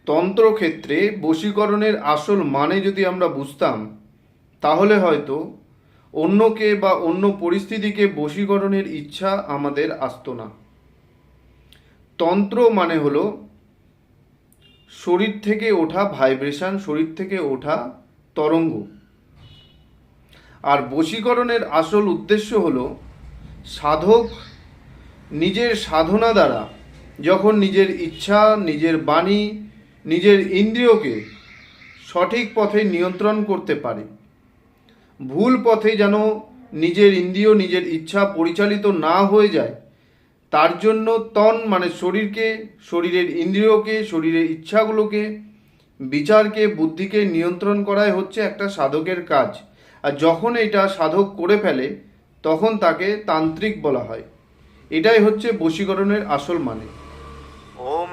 তন্ত্রক্ষেত্রে বশীকরণের আসল মানে যদি আমরা বুঝতাম, তাহলে হয়তো অন্যকে বা অন্য পরিস্থিতিকে বশীকরণের ইচ্ছা আমাদের আসতো না। তন্ত্র মানে হলো শরীর থেকে ওঠা ভাইব্রেশন, শরীর থেকে ওঠা তরঙ্গ। আর বশীকরণের আসল উদ্দেশ্য হলো সাধক নিজের সাধনা দ্বারা যখন নিজের ইচ্ছা, নিজের বাণী, নিজের ইন্দ্রিয়কে সঠিক পথে নিয়ন্ত্রণ করতে পারে, ভুল পথে যেন নিজের ইন্দ্রিয়, নিজের ইচ্ছা পরিচালিত না হয়ে যায়, তার জন্য তন মানে শরীরকে, শরীরের ইন্দ্রিয়কে, শরীরের ইচ্ছাগুলোকে, বিচারকে, বুদ্ধিকে নিয়ন্ত্রণ করাই হচ্ছে একটা সাধকের কাজ। আর যখন এটা সাধক করে ফেলে তখন তাকে তান্ত্রিক বলা হয়। এটাই হচ্ছে বশীকরণের আসল মানে। ওম